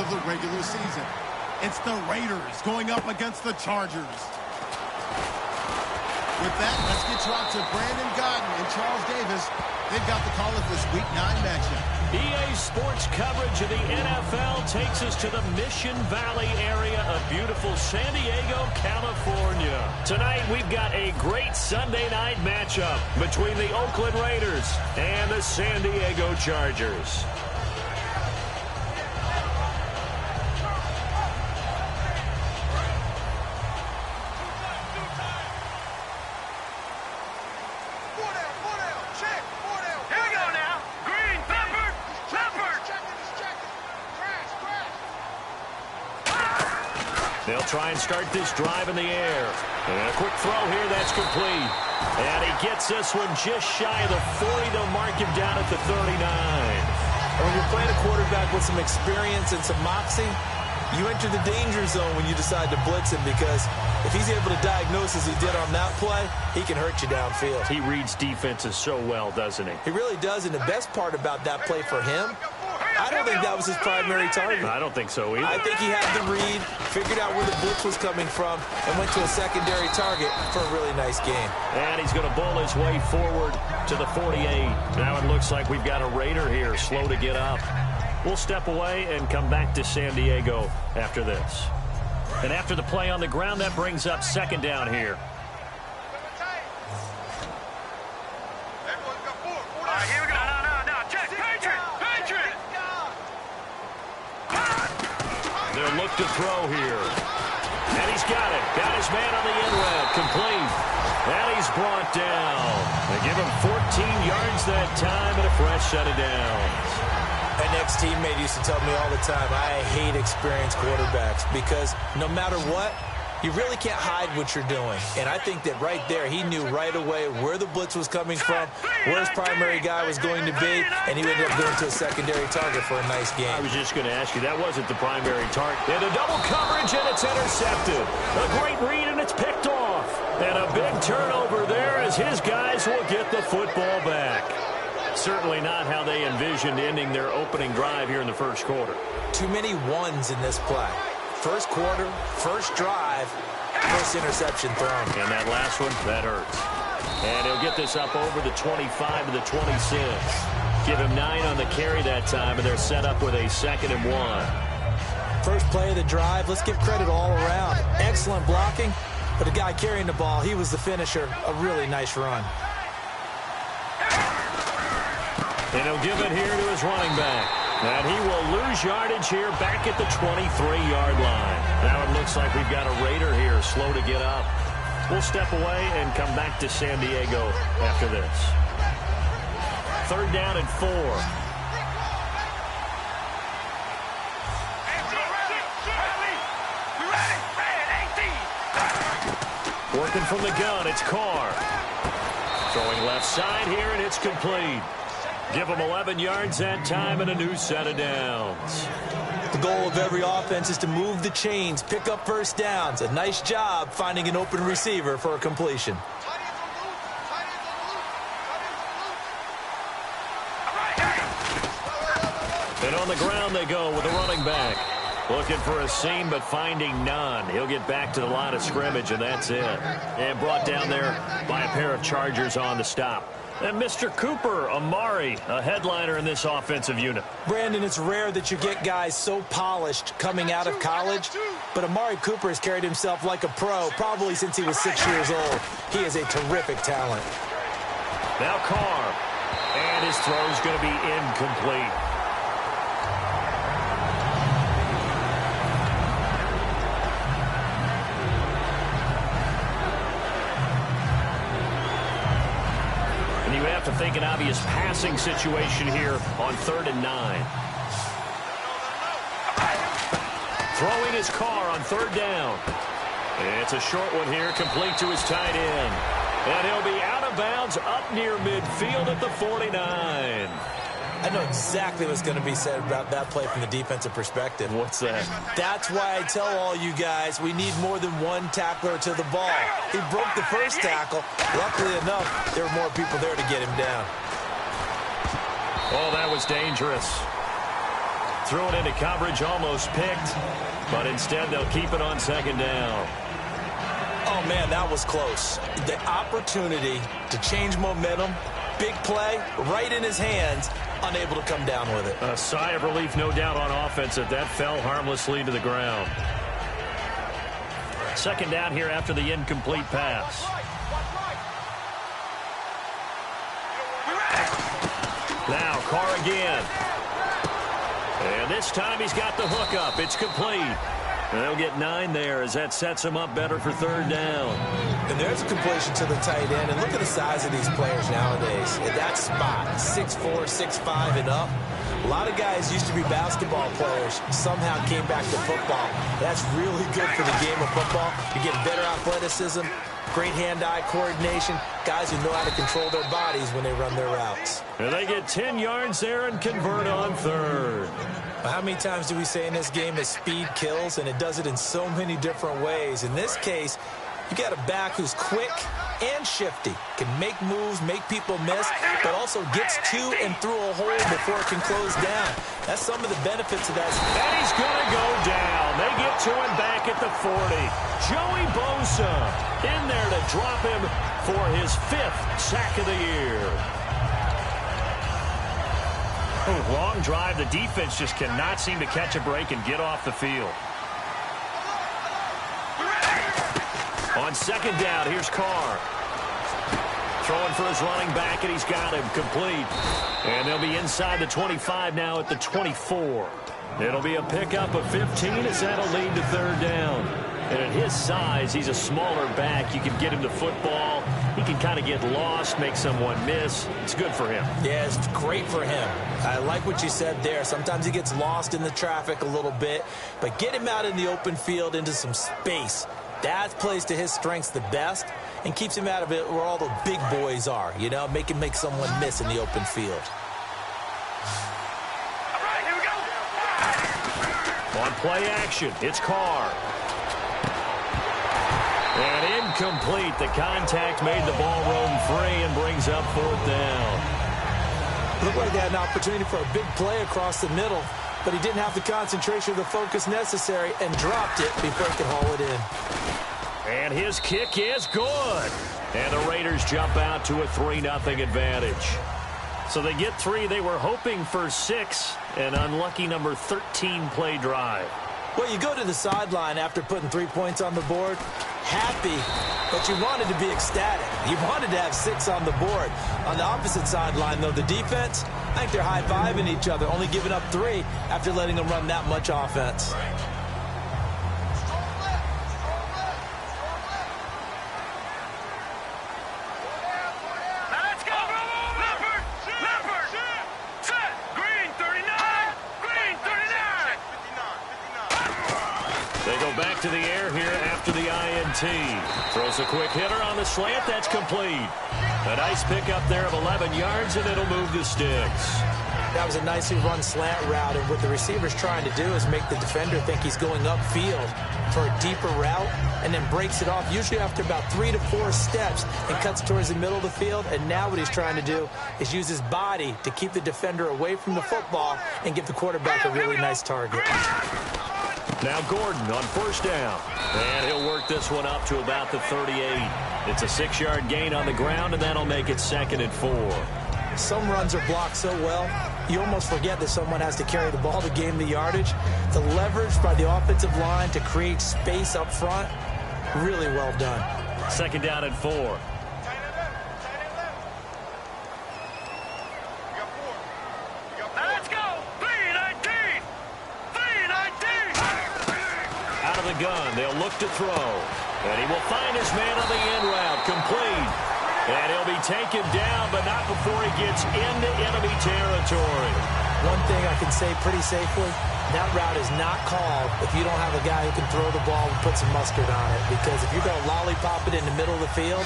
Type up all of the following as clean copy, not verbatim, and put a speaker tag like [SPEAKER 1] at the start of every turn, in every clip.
[SPEAKER 1] of the regular season. It's the Raiders going up against the Chargers. With that, let's get you out to Brandon Godden and Charles Davis. They've got the call of this Week 9 matchup.
[SPEAKER 2] EA Sports coverage of the NFL takes us to the Mission Valley area of beautiful San Diego, California. Tonight, we've got a great Sunday night matchup between the Oakland Raiders and the San Diego Chargers. They'll try and start this drive in the air. And a quick throw here, that's complete. And he gets this one just shy of the 40. They'll mark him down at the 39.
[SPEAKER 3] When you're playing a quarterback with some experience and some moxie, you enter the danger zone when you decide to blitz him, because if he's able to diagnose as he did on that play, he can hurt you downfield.
[SPEAKER 2] He reads defenses so well, doesn't he?
[SPEAKER 3] He really does, and the best part about that play for him, I don't think that was his primary target.
[SPEAKER 2] I don't think so either.
[SPEAKER 3] I think he had the read, figured out where the blitz was coming from, and went to a secondary target for a really nice game.
[SPEAKER 2] And he's going to bowl his way forward to the 48. Now it looks like we've got a Raider here, slow to get up. We'll step away and come back to San Diego after this. And after the play on the ground, that brings up second down here. They'll look to throw here. And he's got it. Got his man on the in route. Complete. And he's brought down. They give him 14 yards that time and a fresh set of downs.
[SPEAKER 3] An ex-teammate used to tell me all the time, I hate experienced quarterbacks, because no matter what, you really can't hide what you're doing. And I think that right there, he knew right away where the blitz was coming from, where his primary guy was going to be, and he ended up going to a secondary target for a nice game.
[SPEAKER 2] I was just going to ask you, that wasn't the primary target. And a double coverage, and it's intercepted. A great read, and it's picked off. And a big turnover there as his guys will get the football back. Certainly not how they envisioned ending their opening drive here in the first quarter.
[SPEAKER 3] Too many ones in this play. First quarter, first drive, first interception thrown.
[SPEAKER 2] And that last one, that hurts. And he'll get this up over the 25 to the 26. Give him 9 on the carry that time, and they're set up with a 2nd and 1.
[SPEAKER 3] First play of the drive, let's give credit all around. Excellent blocking, but the guy carrying the ball, he was the finisher. A really nice run.
[SPEAKER 2] And he'll give it here to his running back. And he will lose yardage here back at the 23-yard line. Now it looks like we've got a Raider here, slow to get up. We'll step away and come back to San Diego after this. 3rd down and 4. Working from the gun, it's Carr. Throwing left side here, and it's complete. Give them 11 yards that time and a new set of downs.
[SPEAKER 3] The goal of every offense is to move the chains, pick up first downs. A nice job finding an open receiver for a completion.
[SPEAKER 2] And on the ground they go with a running back. Looking for a seam, but finding none. He'll get back to the line of scrimmage, and that's it. And brought down there by a pair of Chargers on the stop. And Mr. Cooper, Amari, a headliner in this offensive unit.
[SPEAKER 3] Brandon, it's rare that you get guys so polished coming out of college, but Amari Cooper has carried himself like a pro probably since he was 6 years old. He is a terrific talent.
[SPEAKER 2] Now Carr, and his throw is going to be incomplete. You have to think an obvious passing situation here on 3rd and 9. Throwing his Carr on 3rd down. It's a short one here, complete to his tight end. And he'll be out of bounds up near midfield at the 49.
[SPEAKER 3] I know exactly what's going to be said about that play from the defensive perspective.
[SPEAKER 2] What's that?
[SPEAKER 3] That's why I tell all you guys we need more than one tackler to the ball. He broke the first tackle. Luckily enough, there were more people there to get him down.
[SPEAKER 2] Oh, that was dangerous. threw it into coverage, almost picked, but instead they'll keep it on second down.
[SPEAKER 3] Oh, man, that was close. The opportunity to change momentum, big play, right in his hands, unable to come down with it.
[SPEAKER 2] A sigh of relief, no doubt, on offense that fell harmlessly to the ground. Second down here after the incomplete pass. Now Carr again. And this time he's got the hook up. It's complete. And they'll get 9 there as that sets him up better for third down.
[SPEAKER 3] And there's a completion to the tight end. And look at the size of these players nowadays. At that spot, 6'4", 6'5", and up. A lot of guys used to be basketball players, somehow came back to football. That's really good for the game of football. You get better athleticism, great hand-eye coordination, guys who know how to control their bodies when they run their routes.
[SPEAKER 2] And they get 10 yards there and convert on third.
[SPEAKER 3] How many times do we say in this game that speed kills, and it does it in so many different ways? In this case, you got a back who's quick and shifty, can make moves, make people miss, but also gets to and through a hole before it can close down. That's some of the benefits of that.
[SPEAKER 2] And he's going to go down. They get to him back at the 40. Joey Bosa in there to drop him for his 5th sack of the year. Oh, long drive. The defense just cannot seem to catch a break and get off the field. On second down, here's Carr. Throwing for his running back, and he's got him complete. And they'll be inside the 25 now at the 24. It'll be a pickup of 15 as that'll lead to third down. And at his size, he's a smaller back. You can get him the football. He can kind of get lost, make someone miss. It's good for him.
[SPEAKER 3] Yeah, it's great for him. I like what you said there. Sometimes he gets lost in the traffic a little bit. But get him out in the open field into some space. That plays to his strengths the best and keeps him out of it where all the big boys are, you know, make someone miss in the open field.
[SPEAKER 2] All right, here we go. On play action, it's Carr. And incomplete. The contact made the ball roam free and brings up fourth down.
[SPEAKER 3] Looked like they had an opportunity for a big play across the middle, but he didn't have the concentration or the focus necessary and dropped it before he could haul it in.
[SPEAKER 2] And his kick is good. And the Raiders jump out to a 3-0 advantage. So they get 3. They were hoping for 6. An unlucky number 13 play drive.
[SPEAKER 3] Well, you go to the sideline after putting 3 points on the board, happy, but you wanted to be ecstatic. You wanted to have 6 on the board. On the opposite sideline, though, the defense, I think they're high-fiving each other, only giving up 3 after letting them run that much offense.
[SPEAKER 2] Back to the air here after the INT. Throws a quick hitter on the slant. That's complete. A nice pickup there of 11 yards, and it'll move the sticks.
[SPEAKER 3] That was a nicely run slant route, and what the receiver's trying to do is make the defender think he's going upfield for a deeper route, and then breaks it off, usually after about 3 to 4 steps, and cuts towards the middle of the field. And now what he's trying to do is use his body to keep the defender away from the football and give the quarterback a really nice target.
[SPEAKER 2] Now Gordon on first down. And he'll work this one up to about the 38. It's a 6-yard gain on the ground, and that'll make it 2nd and 4.
[SPEAKER 3] Some runs are blocked so well, you almost forget that someone has to carry the ball to gain the yardage. The leverage by the offensive line to create space up front, really well done.
[SPEAKER 2] 2nd down and 4. Gun. They'll look to throw. And he will find his man on the end route. Complete. And he'll be taken down, but not before he gets into enemy territory.
[SPEAKER 3] One thing I can say pretty safely, that route is not called if you don't have a guy who can throw the ball and put some mustard on it. Because if you're going to lollipop it in the middle of the field,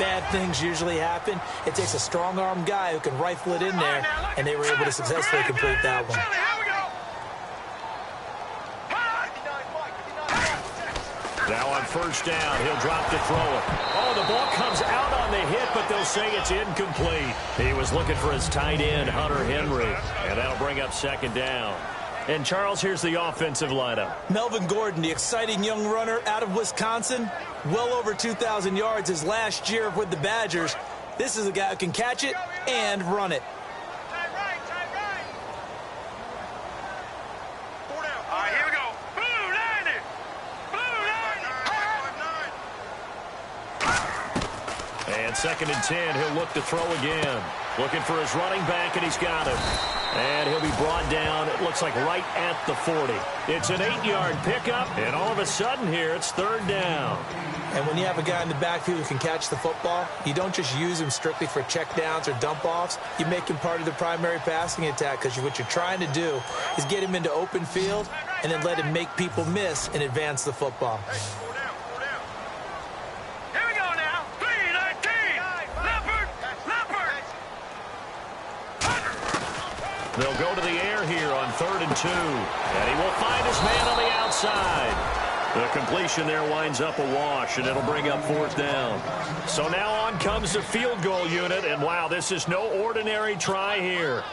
[SPEAKER 3] bad things usually happen. It takes a strong-armed guy who can rifle it in there, and they were able to successfully complete that one.
[SPEAKER 2] Now on first down, he'll drop to throw it. Oh, the ball comes out on the hit, but they'll say it's incomplete. He was looking for his tight end, Hunter Henry, and that'll bring up 2nd down. And, Charles, here's the offensive lineup.
[SPEAKER 3] Melvin Gordon, the exciting young runner out of Wisconsin. Well over 2,000 yards his last year with the Badgers. This is a guy who can catch it and run it.
[SPEAKER 2] And 2nd and 10, he'll look to throw again. Looking for his running back, and he's got him. And he'll be brought down, it looks like right at the 40. It's an 8-yard pickup, and all of a sudden here, it's 3rd down.
[SPEAKER 3] And when you have a guy in the backfield who can catch the football, you don't just use him strictly for checkdowns or dump-offs. You make him part of the primary passing attack, because what you're trying to do is get him into open field and then let him make people miss and advance the football.
[SPEAKER 2] They'll go to the air here on 3rd and 2. And he will find his man on the outside. The completion there winds up a wash, and it'll bring up 4th down. So now on comes the field goal unit, and wow, this is no ordinary try here.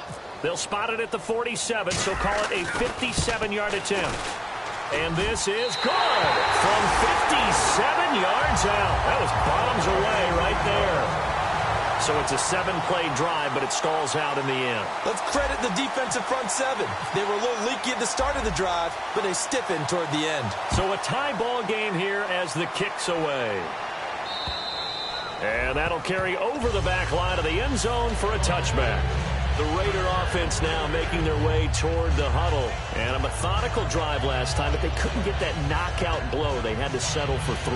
[SPEAKER 2] They'll spot it at the 47, so call it a 57-yard attempt. And this is good from 57 yards out. That was bombs away right there. So it's a 7-play drive, but it stalls out in the end.
[SPEAKER 3] Let's credit the defensive front 7. They were a little leaky at the start of the drive, but they stiffened toward the end.
[SPEAKER 2] So a tie ball game here as the kick's away. And that'll carry over the back line of the end zone for a touchback. The Raider offense now making their way toward the huddle. And a methodical drive last time, but they couldn't get that knockout blow. They had to settle for 3.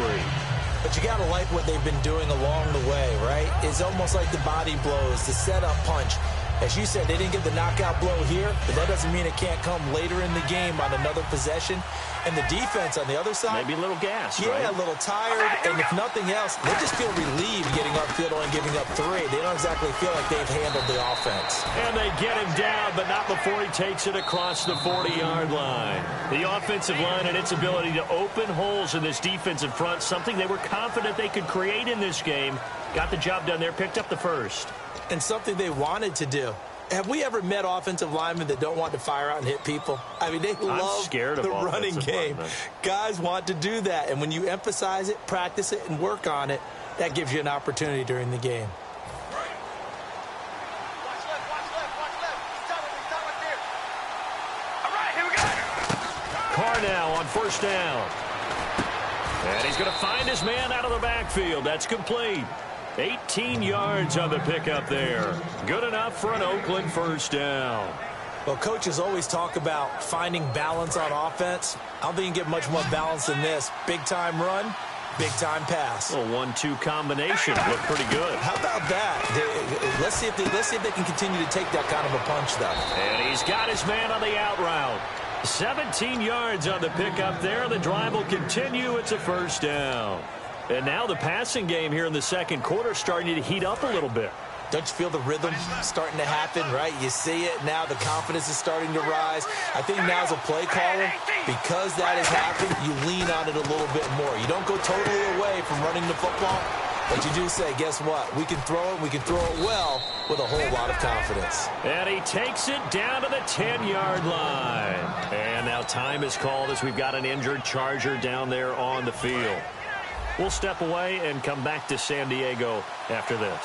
[SPEAKER 3] But you got to like what they've been doing along the way, right? It's almost like the body blows, the setup punch. As you said, they didn't get the knockout blow here, but that doesn't mean it can't come later in the game on another possession. And the defense on the other side,
[SPEAKER 2] maybe a little gas,
[SPEAKER 3] yeah,
[SPEAKER 2] right?
[SPEAKER 3] A little tired. And if nothing else, they just feel relieved getting upfield and giving up 3. They don't exactly feel like they've handled the offense.
[SPEAKER 2] And they get him down, but not before he takes it across the 40-yard line. The offensive line and its ability to open holes in this defensive front, something they were confident they could create in this game. Got the job done there, picked up the first.
[SPEAKER 3] And something they wanted to do. Have we ever met offensive linemen that don't want to fire out and hit people? I mean, they love the running game. Guys want to do that. And when you emphasize it, practice it, and work on it, that gives you an opportunity during the game.
[SPEAKER 2] Carr now on 1st down. And he's going to find his man out of the backfield. That's complete. 18 yards on the pickup there. Good enough for an Oakland 1st down.
[SPEAKER 3] Well, coaches always talk about finding balance on offense. I don't think you can get much more balance than this. Big-time run, big-time pass.
[SPEAKER 2] A 1-2 combination. Looked pretty good.
[SPEAKER 3] How about that? Let's see if they can continue to take that kind of a punch, though.
[SPEAKER 2] And he's got his man on the out route. 17 yards on the pickup there. The drive will continue. It's a 1st down. And now the passing game here in the 2nd quarter starting to heat up a little bit.
[SPEAKER 3] Don't you feel the rhythm starting to happen, right? You see it now. The confidence is starting to rise. I think now as a play caller, because that has happened, you lean on it a little bit more. You don't go totally away from running the football, but you do say, guess what? We can throw it. We can throw it well with a whole lot of confidence.
[SPEAKER 2] And he takes it down to the 10-yard line. And now time is called as we've got an injured Charger down there on the field. We'll step away and come back to San Diego after this.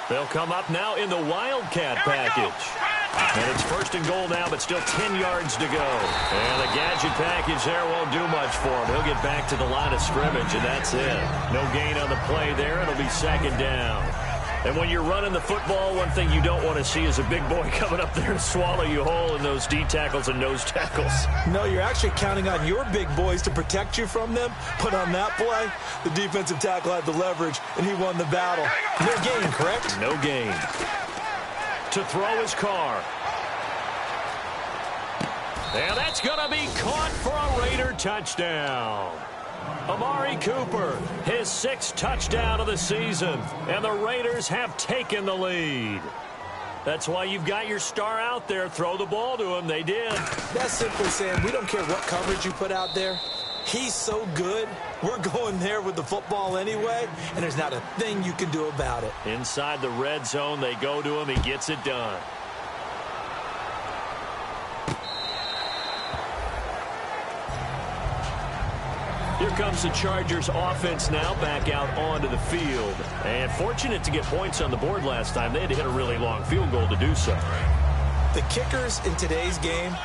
[SPEAKER 2] They'll come up now in the Wildcat package. And it's 1st and goal now, but still 10 yards to go. And the gadget package there won't do much for him. He'll get back to the line of scrimmage, and that's it. No gain on the play there. It'll be 2nd down. And when you're running the football, one thing you don't want to see is a big boy coming up there to swallow you whole in those D tackles and nose tackles.
[SPEAKER 3] No, you're actually counting on your big boys to protect you from them. But on that play, the defensive tackle had the leverage, and he won the battle. No gain, correct?
[SPEAKER 2] No gain. To throw his Carr. And that's going to be caught for a Raider touchdown. Amari Cooper, his 6th touchdown of the season, and the Raiders have taken the lead. That's why you've got your star out there. Throw the ball to him. They did.
[SPEAKER 3] That's simply saying we don't care what coverage you put out there. He's so good. We're going there with the football anyway, and there's not a thing you can do about it.
[SPEAKER 2] Inside the red zone, they go to him. He gets it done. Here comes the Chargers offense now back out onto the field. And fortunate to get points on the board last time. They had to hit a really long field goal to do so.
[SPEAKER 3] The kickers in today's game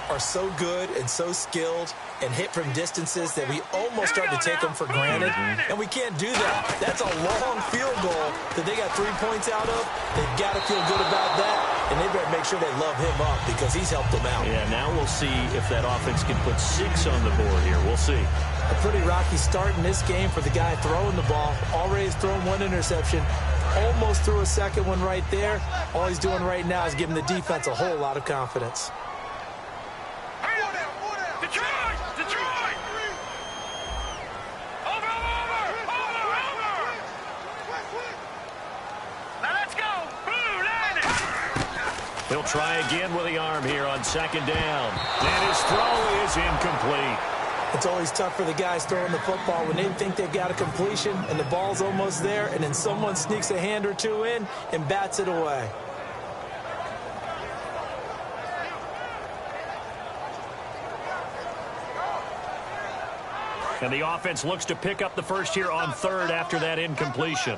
[SPEAKER 3] are so good and so skilled and hit from distances that we almost start to take them for granted. And we can't do that. That's a long field goal that they got 3 points out of. They've got to feel good about that. And they better make sure they love him up because he's helped them out.
[SPEAKER 2] Yeah, now we'll see if that offense can put 6 on the board here. We'll see.
[SPEAKER 3] A pretty rocky start in this game for the guy throwing the ball. Already has thrown 1 interception. Almost threw a second one right there. All he's doing right now is giving the defense a whole lot of confidence.
[SPEAKER 2] He'll try again with the arm here on 2nd down. And his throw is incomplete.
[SPEAKER 3] It's always tough for the guys throwing the football when they think they've got a completion and the ball's almost there, and then someone sneaks a hand or two in and bats it away.
[SPEAKER 2] And the offense looks to pick up the first here on 3rd after that incompletion.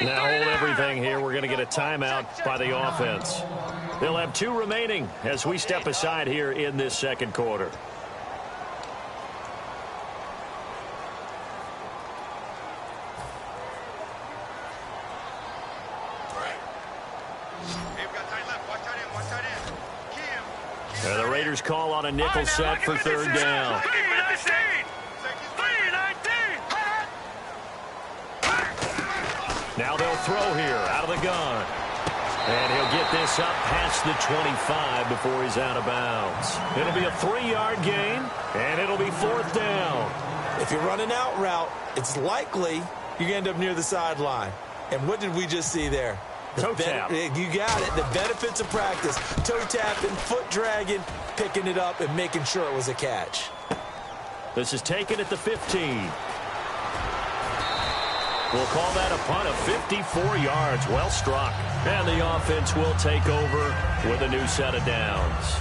[SPEAKER 2] Now hold everything here. We're going to get a timeout by the offense. They'll have 2 remaining as we step aside here in this 2nd quarter. The Raiders call on a nickel set for 3rd down. Now they'll throw here out of the gun. And he'll get this up past the 25 before he's out of bounds. It'll be a 3-yard gain, and it'll be 4th down.
[SPEAKER 3] If you run an out route, it's likely you're going to end up near the sideline. And what did we just see there?
[SPEAKER 2] Toe tap.
[SPEAKER 3] You got it. The benefits of practice. Toe tapping, foot dragging, picking it up, and making sure it was a catch.
[SPEAKER 2] This is taken at the 15. We'll call that a punt of 54 yards. Well struck. And the offense will take over with a new set of downs.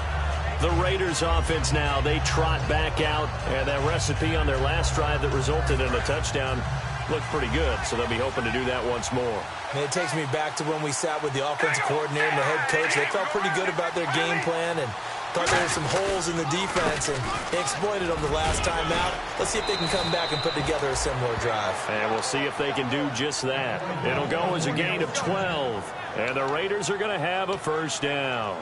[SPEAKER 2] The Raiders offense now, they trot back out. And that recipe on their last drive that resulted in a touchdown looked pretty good. So they'll be hoping to do that once more.
[SPEAKER 3] And it takes me back to when we sat with the offensive coordinator and the head coach. They felt pretty good about their game plan and thought there were some holes in the defense, and they exploited them the last time out. Let's see if they can come back and put together a similar drive.
[SPEAKER 2] And we'll see if they can do just that. It'll go as a gain of 12, and the Raiders are going to have a 1st down.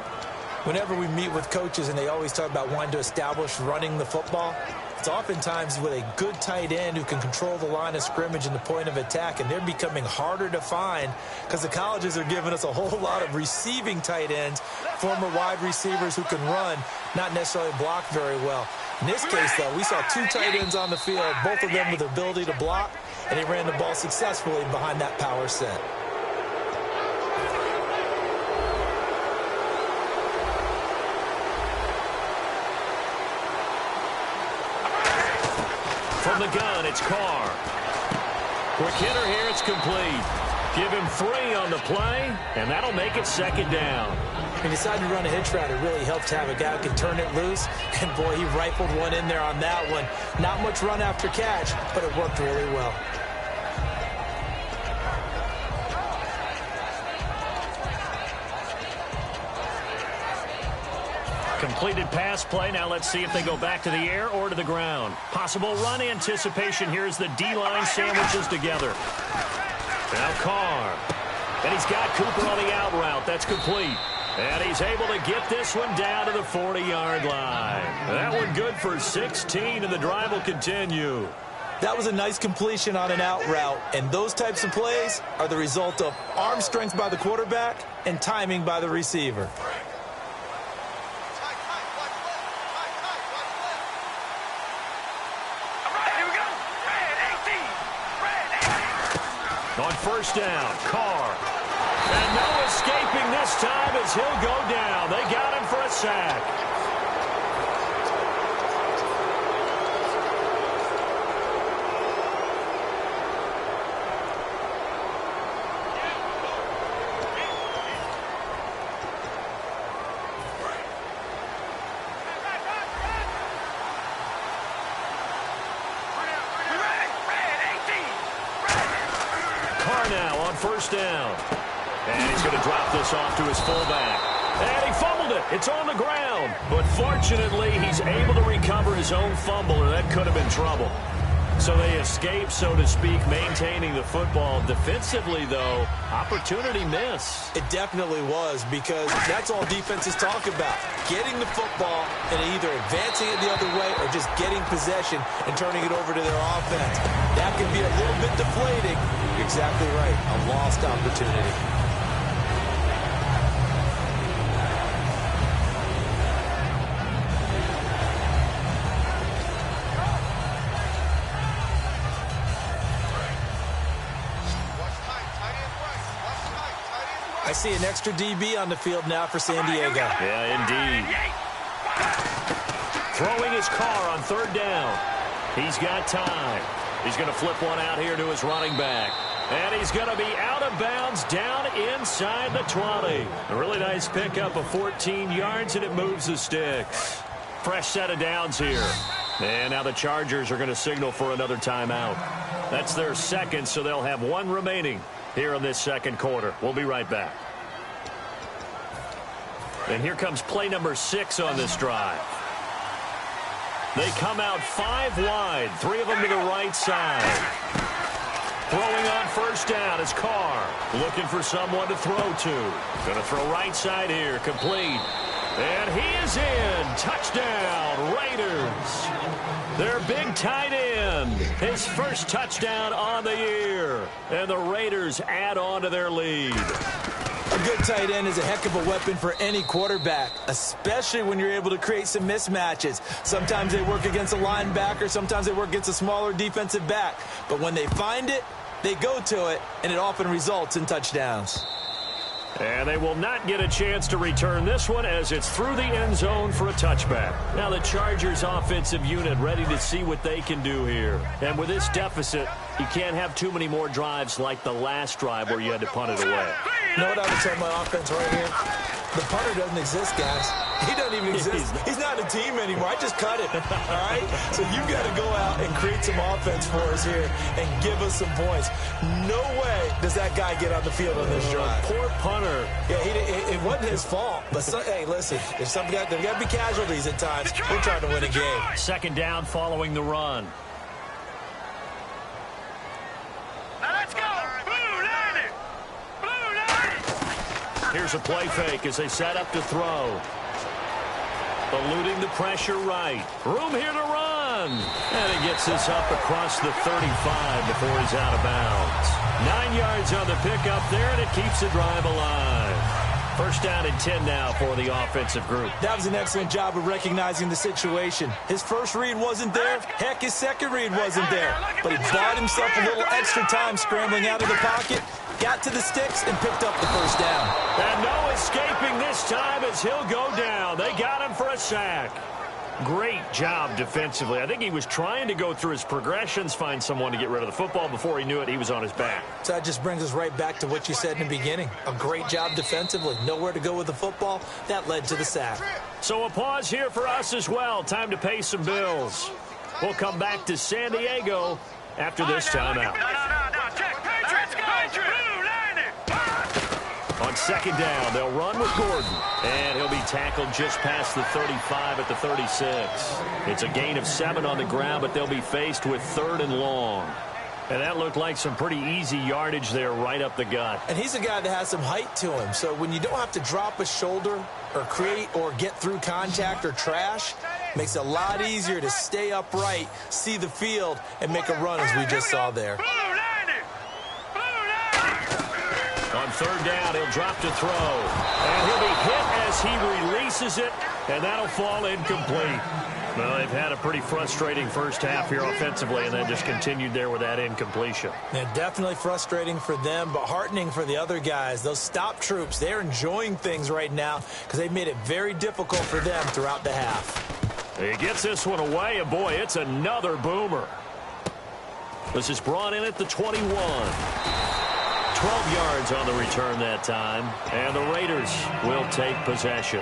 [SPEAKER 3] Whenever we meet with coaches and they always talk about wanting to establish running the football, it's oftentimes with a good tight end who can control the line of scrimmage and the point of attack, and they're becoming harder to find because the colleges are giving us a whole lot of receiving tight ends, former wide receivers who can run, not necessarily block very well. In this case, though, we saw 2 tight ends on the field, both of them with the ability to block, and they ran the ball successfully behind that power set.
[SPEAKER 2] From the gun, it's Carr. Quick hitter here, it's complete. Give him 3 on the play, and that'll make it 2nd down.
[SPEAKER 3] He decided to run a hitch route. It really helped to have a guy who can turn it loose. And, boy, he rifled one in there on that one. Not much run after catch, but it worked really well.
[SPEAKER 2] Completed pass play. Now let's see if they go back to the air or to the ground. Possible run anticipation. Here's the D-line sandwiches together. Now Carr. And he's got Cooper on the out route. That's complete. And he's able to get this one down to the 40-yard line. That one good for 16, and the drive will continue.
[SPEAKER 3] That was a nice completion on an out route, and those types of plays are the result of arm strength by the quarterback and timing by the receiver.
[SPEAKER 2] On 1st down, Carr. And no escaping this time as he'll go down. They got him for a sack. on first down. And he's going to drop this off to his fullback. And he fumbled it. It's on the ground. But fortunately, he's able to recover his own fumble, or that could have been trouble. So they escape, so to speak, maintaining the football. Defensively, though, opportunity miss.
[SPEAKER 3] It definitely was, because that's all defenses talk about. Getting the football and either advancing it the other way or just getting possession and turning it over to their offense. That can be a little bit deflating. You're exactly right. A lost opportunity. I see an extra DB on the field now for San Diego.
[SPEAKER 2] Yeah, indeed. Throwing his car on third down. He's got time. He's going to flip one out here to his running back. And he's going to be out of bounds down inside the 20. A really nice pickup of 14 yards, and it moves the sticks. Fresh set of downs here. And now the Chargers are going to signal for another timeout. That's their second, so they'll have one remaining here in this second quarter. We'll be right back. And here comes play number 6 on this drive. They come out 5 wide, 3 of them to the right side. Throwing on first down is Carr. Looking for someone to throw to. Going to throw right side here, complete. And he is in. Touchdown, Raiders. Their big tight end. His first touchdown on the year. And the Raiders add on to their lead.
[SPEAKER 3] A good tight end is a heck of a weapon for any quarterback, especially when you're able to create some mismatches. Sometimes they work against a linebacker. Sometimes they work against a smaller defensive back. But when they find it, they go to it, and it often results in touchdowns.
[SPEAKER 2] And they will not get a chance to return this one as it's through the end zone for a touchback. Now the Chargers offensive unit ready to see what they can do here. And with this deficit, you can't have too many more drives like the last drive where you had to punt it away.
[SPEAKER 3] You know what I would tell my offense right here? The punter doesn't exist, guys. He doesn't even exist. He's not a team anymore. I just cut him, all right? So you've got to go out and create some offense for us here and give us some points. No way does that guy get on the field on this drive.
[SPEAKER 2] Poor punter.
[SPEAKER 3] Yeah, it wasn't his fault. But, hey, listen, there's got to be casualties at times. We're trying to win a game.
[SPEAKER 2] Second down following the run.
[SPEAKER 4] Now let's go. Blue 90. Blue 90.
[SPEAKER 2] Here's a play fake as they set up to throw. Eluding the pressure right. Room here to run. And he gets this up across the 35 before he's out of bounds. 9 yards on the pickup there, and it keeps the drive alive. First down and 10 now for the offensive group.
[SPEAKER 3] That was an excellent job of recognizing the situation. His first read wasn't there. Heck, his second read wasn't there. But he bought himself a little extra time scrambling out of the pocket, got to the sticks, and picked up the first down.
[SPEAKER 2] And no escaping this time as he'll go down. They got him for a sack. Great job defensively. I think he was trying to go through his progressions, find someone to get rid of the football. Before he knew it, he was on his back.
[SPEAKER 3] So that just brings us right back to what you said in the beginning. A great job defensively. Nowhere to go with the football. That led to the sack.
[SPEAKER 2] So a pause here for us as well. Time to pay some bills. We'll come back to San Diego after this timeout.
[SPEAKER 4] No. Check. Patriots. Blue 90.
[SPEAKER 2] On second down, they'll run with Gordon. And he'll be tackled just past the 35 at the 36. It's a gain of 7 on the ground, but they'll be faced with 3rd and long. And that looked like some pretty easy yardage there right up the gut.
[SPEAKER 3] And he's a guy that has some height to him. So when you don't have to drop a shoulder or create or get through contact or trash, makes it a lot easier to stay upright, see the field, and make a run as we just saw there.
[SPEAKER 2] On third down, he'll drop to throw. And he'll be hit as he releases it, and that'll fall incomplete. Well, they've had a pretty frustrating first half here offensively, and then just continued there with that incompletion.
[SPEAKER 3] Yeah, definitely frustrating for them, but heartening for the other guys. Those stop troops, they're enjoying things right now because they've made it very difficult for them throughout the half.
[SPEAKER 2] He gets this one away, and boy, it's another boomer. This is brought in at the 21. 12 yards on the return that time, and the Raiders will take possession.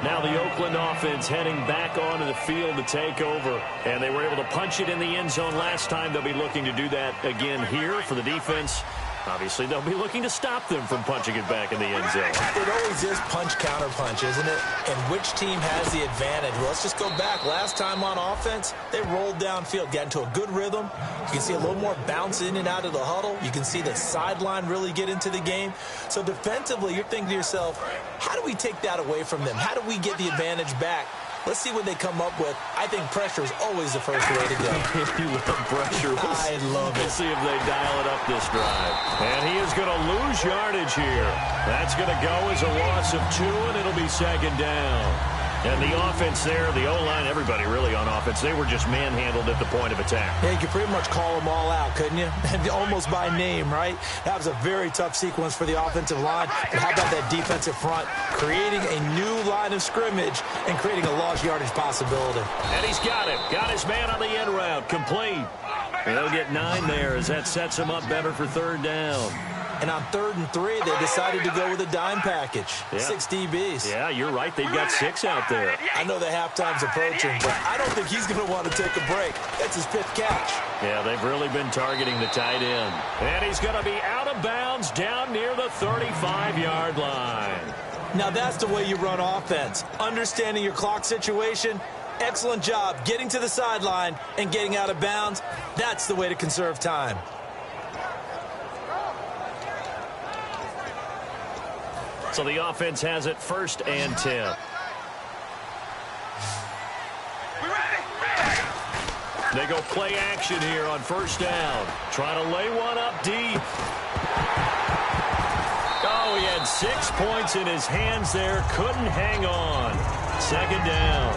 [SPEAKER 2] Now the Oakland offense heading back onto the field to take over, and they were able to punch it in the end zone last time. They'll be looking to do that again here for the defense. Obviously, they'll be looking to stop them from punching it back in the end zone.
[SPEAKER 3] It always is punch-counter-punch, isn't it? And which team has the advantage? Well, let's just go back. Last time on offense, they rolled downfield, got into a good rhythm. You can see a little more bounce in and out of the huddle. You can see the sideline really get into the game. So defensively, you're thinking to yourself, how do we take that away from them? How do we get the advantage back? Let's see what they come up with. I think pressure is always the first way to go.
[SPEAKER 2] You love pressure.
[SPEAKER 3] I love it.
[SPEAKER 2] We'll see if they dial it up this drive. And he is going to lose yardage here. That's going to go as a loss of 2, and it'll be second down. And the offense there, the O-line, everybody really on offense, they were just manhandled at the point of attack.
[SPEAKER 3] Yeah, you could pretty much call them all out, couldn't you? Almost by name, right? That was a very tough sequence for the offensive line. But how about that defensive front creating a new line of scrimmage and creating a lost yardage possibility?
[SPEAKER 2] And he's got it. Got his man on the end route. Complete. And they'll get 9 there as that sets him up better for third down.
[SPEAKER 3] And on 3rd and 3, they decided to go with a dime package. Yeah. 6 DBs.
[SPEAKER 2] Yeah, you're right. They've got 6 out there.
[SPEAKER 3] I know the halftime's approaching, but I don't think he's going to want to take a break. That's his 5th catch.
[SPEAKER 2] Yeah, they've really been targeting the tight end. And he's going to be out of bounds down near the 35-yard line.
[SPEAKER 3] Now that's the way you run offense. Understanding your clock situation. Excellent job getting to the sideline and getting out of bounds. That's the way to conserve time.
[SPEAKER 2] So the offense has it 1st and 10. They go play action here on 1st down. Trying to lay one up deep. Oh, he had 6 points in his hands there. Couldn't hang on. 2nd down.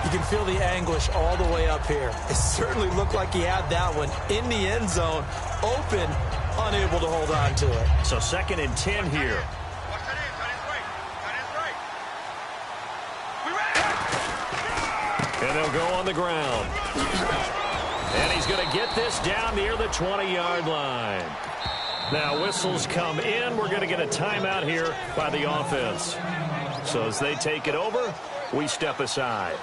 [SPEAKER 3] You can feel the anguish all the way up here. It certainly looked like he had that one in the end zone, open, unable to hold on to it.
[SPEAKER 2] So 2nd and 10 here. And they'll go on the ground. And he's going to get this down near the 20-yard line. Now whistles come in. We're going to get a timeout here by the offense. So as they take it over, we step aside.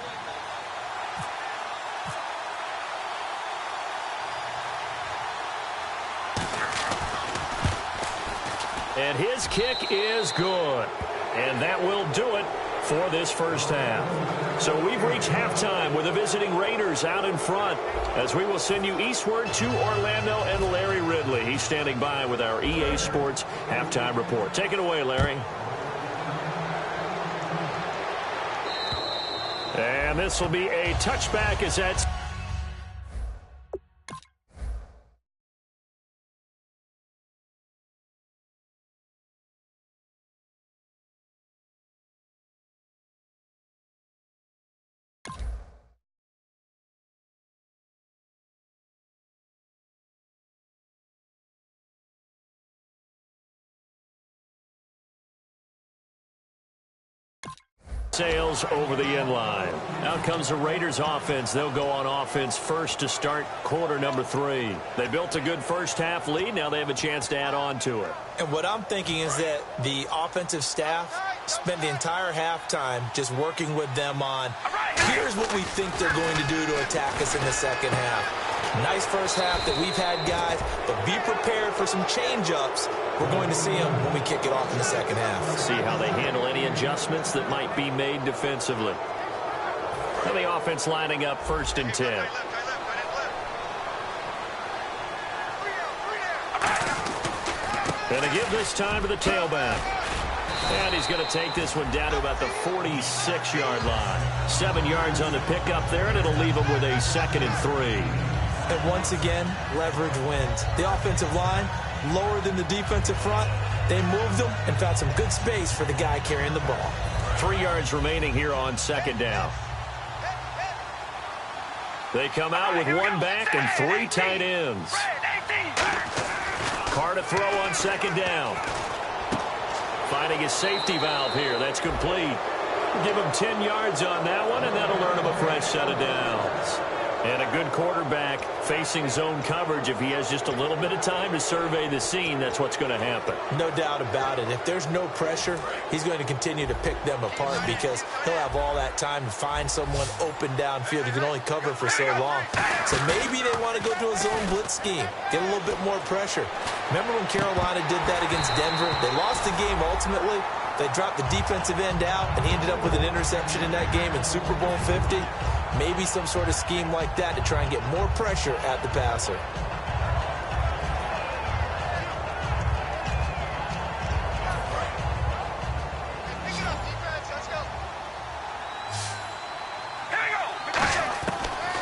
[SPEAKER 2] And his kick is good. And that will do it for this first half. So we've reached halftime with the visiting Raiders out in front as we will send you eastward to Orlando and Larry Ridley. He's standing by with our EA Sports halftime report. Take it away, Larry. And this will be a touchback as that's sails over the end line. Out comes the Raiders offense. They'll go on offense first to start quarter number 3. They built a good first half lead. Now they have a chance to add on to it.
[SPEAKER 3] And what I'm thinking is that the offensive staff spent the entire halftime just working with them on, here's what we think they're going to do to attack us in the second half. Nice first half that we've had, guys, but be prepared for some change-ups. We're going to see them when we kick it off in the second half.
[SPEAKER 2] See how they handle any adjustments that might be made defensively. And the offense lining up 1st and 10. And to give this time to the tailback. And he's going to take this one down to about the 46-yard line. 7 yards on the pickup there, and it'll leave him with a 2nd and 3.
[SPEAKER 3] And once again, leverage wins. The offensive line, lower than the defensive front. They moved them and found some good space for the guy carrying the ball.
[SPEAKER 2] 3 yards remaining here on 2nd down. They come out with 1 back and 3 tight ends. Carr to throw on 2nd down. Finding his safety valve here. That's complete. Give him 10 yards on that one, and that'll earn him a fresh set of downs. And a good quarterback facing zone coverage. If he has just a little bit of time to survey the scene, that's what's going to happen.
[SPEAKER 3] No doubt about it. If there's no pressure, he's going to continue to pick them apart because he'll have all that time to find someone open downfield. He can only cover for so long. So maybe they want to go to a zone blitz scheme, get a little bit more pressure. Remember when Carolina did that against Denver? They lost the game ultimately. They dropped the defensive end out, and he ended up with an interception in that game in Super Bowl 50. Maybe some sort of scheme like that to try and get more pressure at the passer.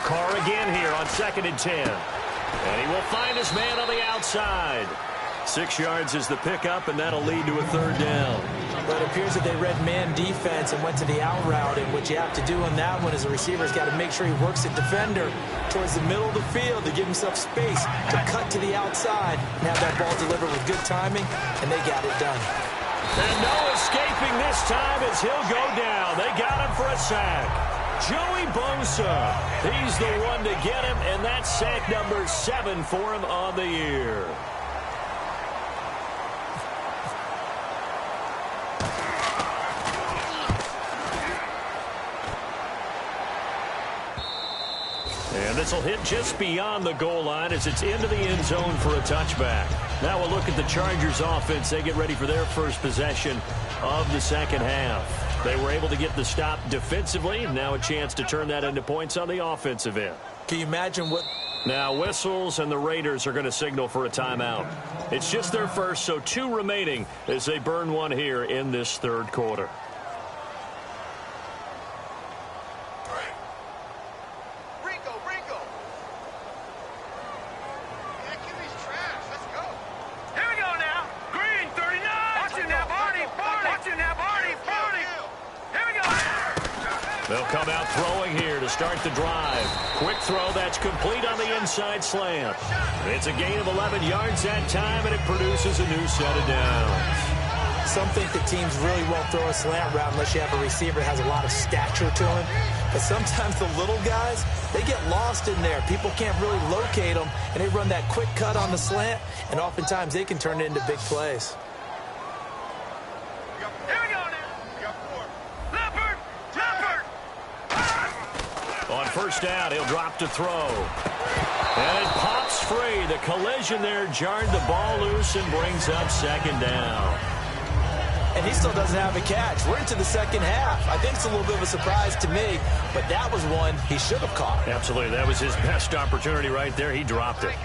[SPEAKER 2] Carr again here on 2nd and 10. And he will find his man on the outside. 6 yards is the pickup, and that'll lead to a 3rd down.
[SPEAKER 3] But it appears that they read man defense and went to the out route. And what you have to do on that one as a receiver's got to make sure he works the defender towards the middle of the field to give himself space to cut to the outside and have that ball delivered with good timing, and they got it done.
[SPEAKER 2] And no escaping this time as he'll go down. They got him for a sack. Joey Bosa, he's the one to get him, and that's sack number 7 for him on the year. And this will hit just beyond the goal line as it's into the end zone for a touchback. Now we'll look at the Chargers offense. They get ready for their first possession of the second half. They were able to get the stop defensively. Now a chance to turn that into points on the offensive end.
[SPEAKER 3] Can you imagine what...
[SPEAKER 2] Now whistles, and the Raiders are going to signal for a timeout. It's just their first, so 2 remaining as they burn one here in this 3rd quarter. They'll come out throwing here to start the drive. Quick throw that's complete on the inside slant. It's a gain of 11 yards that time, and it produces a new set of downs.
[SPEAKER 3] Some think that teams really won't throw a slant route unless you have a receiver that has a lot of stature to him. But sometimes the little guys, they get lost in there. People can't really locate them, and they run that quick cut on the slant, and oftentimes they can turn it into big plays.
[SPEAKER 2] On first down, he'll drop to throw. And it pops free. The collision there jarred the ball loose and brings up 2nd down.
[SPEAKER 3] And he still doesn't have a catch. We're into the second half. I think it's a little bit of a surprise to me, but that was one he should have caught.
[SPEAKER 2] Absolutely. That was his best opportunity right there. He dropped it.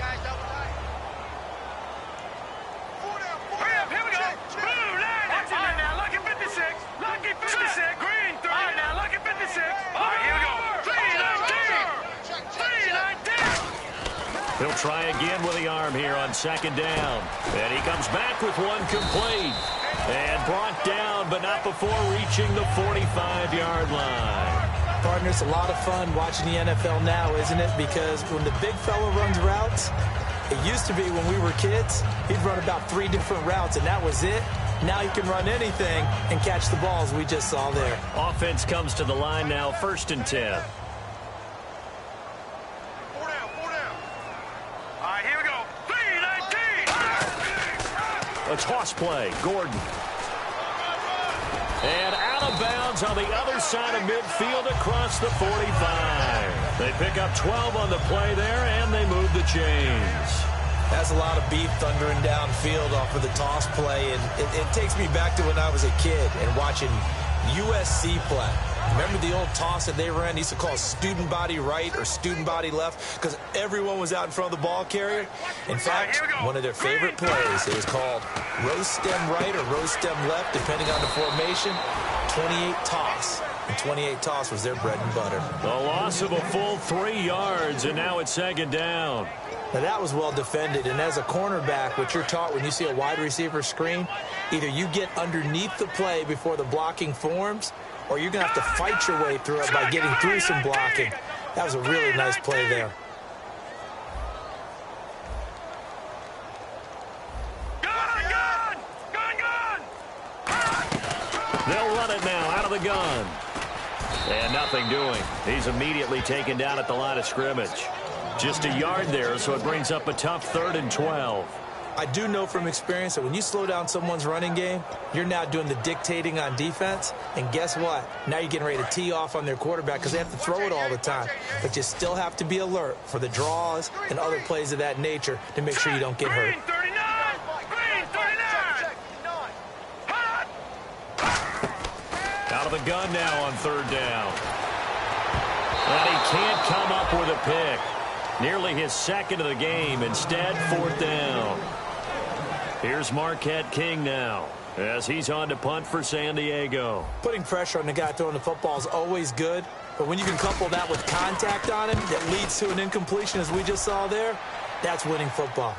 [SPEAKER 2] He'll try again with the arm here on 2nd down. And he comes back with one complete. And brought down, but not before reaching the 45-yard line.
[SPEAKER 3] Partner, it's a lot of fun watching the NFL now, isn't it? Because when the big fella runs routes, it used to be when we were kids, he'd run about 3 different routes, and that was it. Now he can run anything and catch the balls we just saw there.
[SPEAKER 2] Offense comes to the line now, 1st and 10. A toss play, Gordon. And out of bounds on the other side of midfield across the 45. They pick up 12 on the play there, and they move the chains.
[SPEAKER 3] That's a lot of beef thundering downfield off of the toss play, and it takes me back to when I was a kid and watching USC play. Remember the old toss that they ran? They used to call it student body right or student body left because everyone was out in front of the ball carrier. In fact, one of their favorite plays, it was called rose stem right or rose stem left, depending on the formation. 28 toss. And 28 toss was their bread and butter.
[SPEAKER 2] The loss of a full 3 yards, and now it's 2nd down.
[SPEAKER 3] Now, that was well defended, and as a cornerback, what you're taught when you see a wide receiver screen, either you get underneath the play before the blocking forms, or you're going to have to fight your way through it by getting through some blocking. That was a really nice play there.
[SPEAKER 2] They'll run it now out of the gun. And nothing doing. He's immediately taken down at the line of scrimmage. Just a yard there, so it brings up a tough 3rd and 12.
[SPEAKER 3] I do know from experience that when you slow down someone's running game, you're now doing the dictating on defense. And guess what? Now you're getting ready to tee off on their quarterback because they have to throw it all the time. But you still have to be alert for the draws and other plays of that nature to make sure you don't get hurt.
[SPEAKER 2] Out of the gun now on third down. And he can't come up with a pick. Nearly his second of the game. Instead, fourth down. Here's Marquette King now, as he's on to punt for San Diego.
[SPEAKER 3] Putting pressure on the guy throwing the football is always good, but when you can couple that with contact on him that leads to an incompletion, as we just saw there, that's winning football.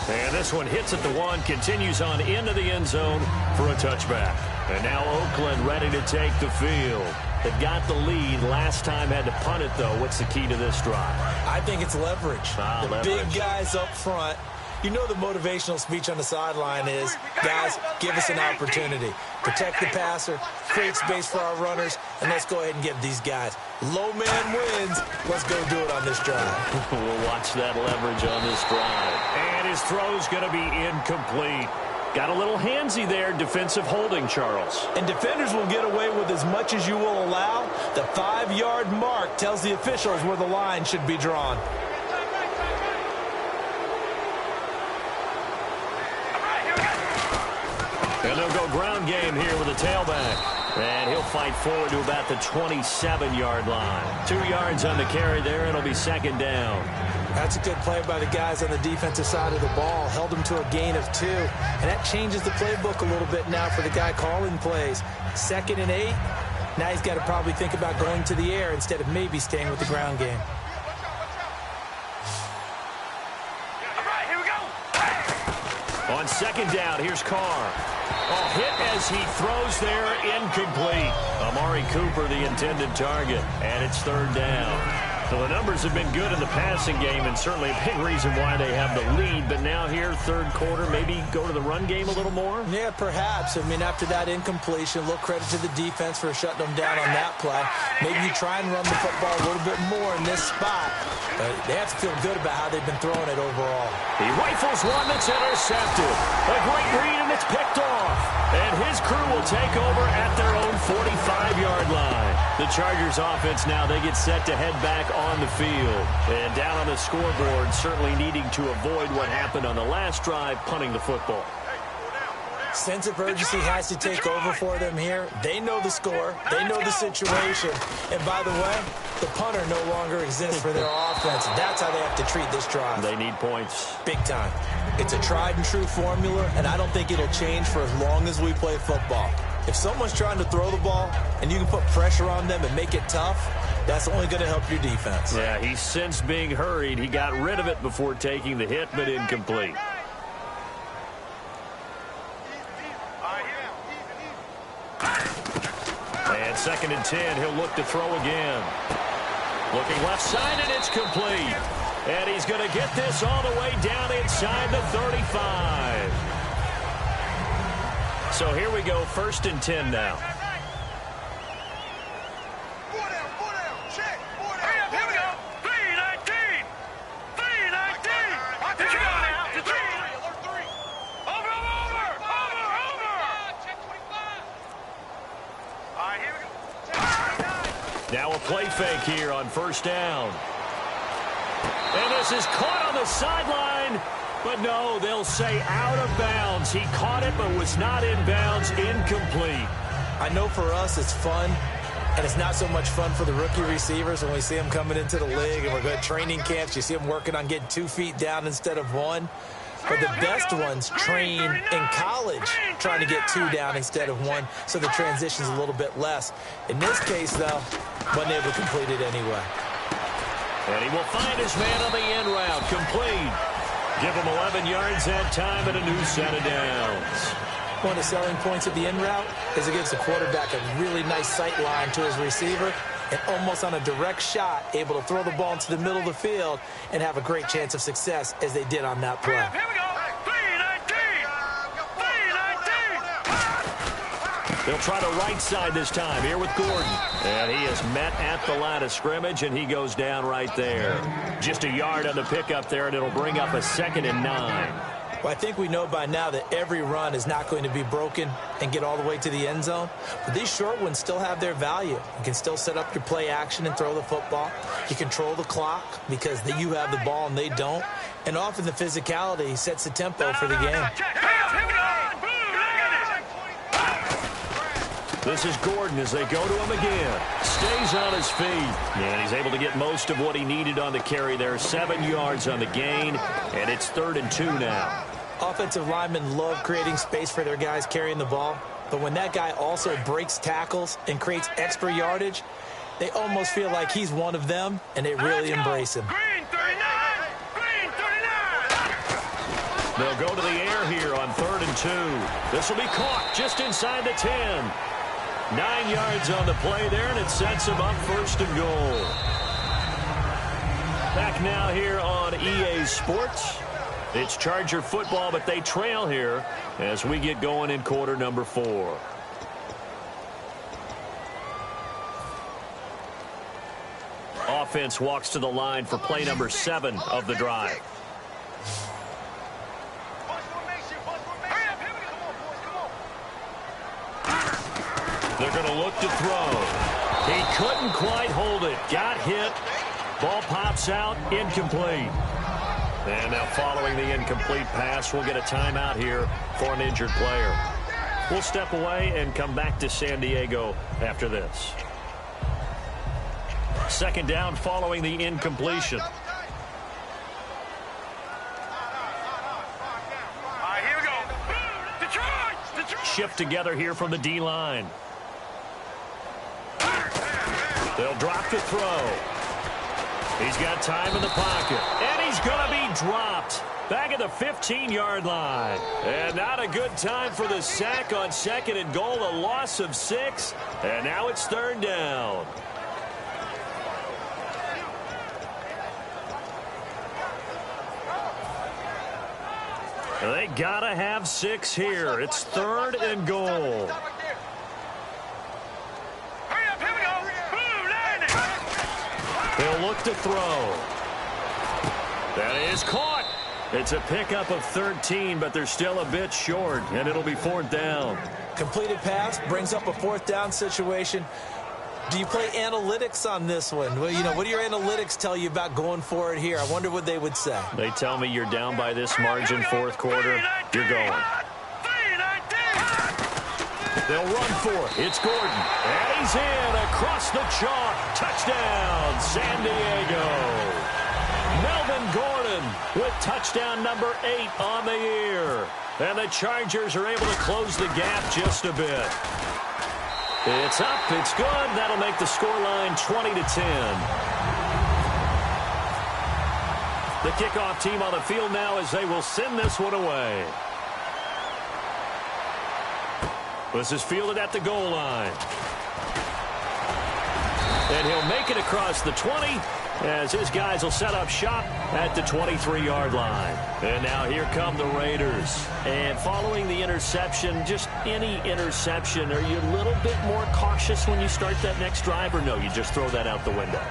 [SPEAKER 2] And this one hits at the one, continues on into the end zone for a touchback. And now Oakland ready to take the field. They've got the lead. Last time had to punt it, though. What's the key to this drive?
[SPEAKER 3] I think it's leverage.
[SPEAKER 2] Leverage.
[SPEAKER 3] Big guys up front. You know the motivational speech on the sideline is, guys, give us an opportunity. Protect the passer, create space for our runners, and let's go ahead and give these guys. Low man wins. Let's go do it on this drive.
[SPEAKER 2] We'll watch that leverage on this drive. And his throw's going to be incomplete. Got a little handsy there, defensive holding, Charles.
[SPEAKER 3] And defenders will get away with as much as you will allow. The 5-yard mark tells the officials where the line should be drawn.
[SPEAKER 2] And they'll go ground game here with a tailback. And he'll fight forward to about the 27-yard line. 2 yards on the carry there, and it'll be second down.
[SPEAKER 3] That's a good play by the guys on the defensive side of the ball. Held them to a gain of 2. And that changes the playbook a little bit now for the guy calling plays. 2nd and 8. Now he's got to probably think about going to the air instead of maybe staying with the ground game.
[SPEAKER 4] All right, here we go.
[SPEAKER 2] On second down, here's Carr. A hit as he throws there, incomplete. Amari Cooper, the intended target, and it's third down. So the numbers have been good in the passing game, and certainly a big reason why they have the lead. But now here, third quarter, maybe go to the run game a little more?
[SPEAKER 3] Yeah, perhaps. I mean, after that incompletion, a little credit to the defense for shutting them down on that play. Maybe you try and run the football a little bit more in this spot. But they have to feel good about how they've been throwing it overall.
[SPEAKER 2] He rifles one that's intercepted. A great read, and it's picked off. And his crew will take over at their own 45-yard line. The Chargers offense now, they get set to head back on the field. And down on the scoreboard, certainly needing to avoid what happened on the last drive, punting the football.
[SPEAKER 3] Sense of urgency has to take over for them here. They know the score. They know the situation. And by the way, the punter no longer exists for their offense. That's how they have to treat this drive.
[SPEAKER 2] They need points.
[SPEAKER 3] Big time. It's a tried and true formula, and I don't think it'll change for as long as we play football. If someone's trying to throw the ball and you can put pressure on them and make it tough, that's only going to help your defense.
[SPEAKER 2] Yeah, he's since being hurried. He got rid of it before taking the hit, but incomplete. And 2nd and 10, he'll look to throw again. Looking left side, and it's complete. And he's going to get this all the way down inside the 35. So here we go, 1st and 10 now.
[SPEAKER 4] Here we go. 3-19. 3-19. Did you go now? To 3. Over. Check 25. All right, here we go.
[SPEAKER 2] Now a play fake here on 1st down. And this is caught on the sideline. But no, they'll say out of bounds. He caught it but was not in bounds. Incomplete.
[SPEAKER 3] I know for us it's fun, and it's not so much fun for the rookie receivers when we see them coming into the league and we're going to training camps. You see them working on getting 2 feet down instead of 1. But the best ones train in college trying to get 2 down instead of 1, so the transition's a little bit less. In this case, though, wasn't able to complete it anyway.
[SPEAKER 2] And he will find his man on the end route. Complete. Give him 11 yards that time and a new set of downs.
[SPEAKER 3] One of the selling points of the in route is it gives the quarterback a really nice sight line to his receiver, and almost on a direct shot, able to throw the ball into the middle of the field and have a great chance of success as they did on that play.
[SPEAKER 4] Here we go. 3-19.
[SPEAKER 2] They'll try to right side this time here with Gordon. And he is met at the line of scrimmage, and he goes down right there. Just a yard on the pickup there, and it'll bring up a 2nd and 9.
[SPEAKER 3] Well, I think we know by now that every run is not going to be broken and get all the way to the end zone. But these short ones still have their value. You can still set up your play action and throw the football. You control the clock because you have the ball and they don't. And often the physicality sets the tempo for the game.
[SPEAKER 4] Here we go.
[SPEAKER 2] This is Gordon as they go to him again. Stays on his feet. And he's able to get most of what he needed on the carry there. 7 yards on the gain, and it's 3rd and 2 now.
[SPEAKER 3] Offensive linemen love creating space for their guys carrying the ball. But when that guy also breaks tackles and creates extra yardage, they almost feel like he's one of them, and they really embrace him.
[SPEAKER 4] Green 39! Green 39!
[SPEAKER 2] They'll go to the air here on 3rd and 2. This will be caught just inside the 10. 9 yards on the play there, and it sets him up 1st and goal. Back now here on EA Sports. It's Charger football, but they trail here as we get going in quarter number 4. Offense walks to the line for play number 7 of the drive. They're going to look to throw. He couldn't quite hold it. Got hit. Ball pops out. Incomplete. And now following the incomplete pass, we'll get a timeout here for an injured player. We'll step away and come back to San Diego after this. 2nd down following the incompletion.
[SPEAKER 4] All right, here we go. Detroit!
[SPEAKER 2] Shift together here from the D-line. They'll drop the throw. He's got time in the pocket. And he's going to be dropped. Back at the 15-yard line. And not a good time for the sack on 2nd and goal. A loss of 6. And now it's 3rd down. They got to have 6 here. It's 3rd and goal. They'll look to throw. That is caught. It's a pickup of 13, but they're still a bit short, and it'll be 4th down.
[SPEAKER 3] Completed pass brings up a 4th down situation. Do you play analytics on this one? Well, you know, what do your analytics tell you about going for it here? I wonder what they would say.
[SPEAKER 2] They tell me you're down by this margin, 4th quarter. You're going. They'll run for it. It's Gordon. And he's in across the chalk. Touchdown, San Diego. Melvin Gordon with touchdown number 8 on the year. And the Chargers are able to close the gap just a bit. It's up. It's good. That'll make the scoreline 20-10. The kickoff team on the field now as they will send this one away. This is fielded at the goal line. And he'll make it across the 20 as his guys will set up shop at the 23-yard line. And now here come the Raiders. And following the interception, just any interception, are you a little bit more cautious when you start that next drive, or no, you just throw that out the window?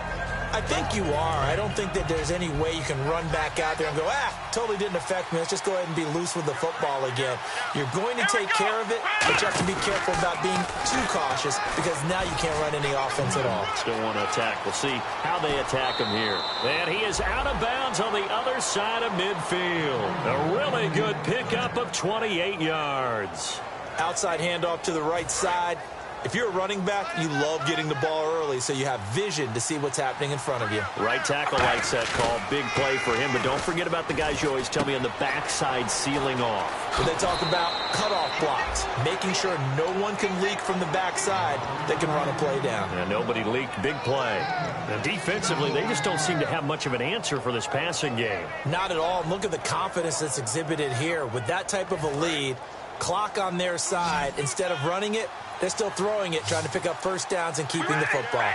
[SPEAKER 3] I think you are. I don't think that there's any way you can run back out there and go, totally didn't affect me. Let's just go ahead and be loose with the football again. You're going to take care of it, but you have to be careful about being too cautious because now you can't run any offense at all.
[SPEAKER 2] Still want to attack. We'll see how they attack him here. And he is out of bounds on the other side of midfield. A really good pickup of 28 yards.
[SPEAKER 3] Outside handoff to the right side. If you're a running back, you love getting the ball early so you have vision to see what's happening in front of you.
[SPEAKER 2] Right tackle likes that call. Big play for him, but don't forget about the guys you always tell me on the backside sealing off.
[SPEAKER 3] When they talk about cutoff blocks, making sure no one can leak from the backside, they can run a play down.
[SPEAKER 2] And nobody leaked. Big play. And defensively, they just don't seem to have much of an answer for this passing game.
[SPEAKER 3] Not at all. Look at the confidence that's exhibited here. With that type of a lead, clock on their side, instead of running it, they're still throwing it, trying to pick up first downs and keeping the football.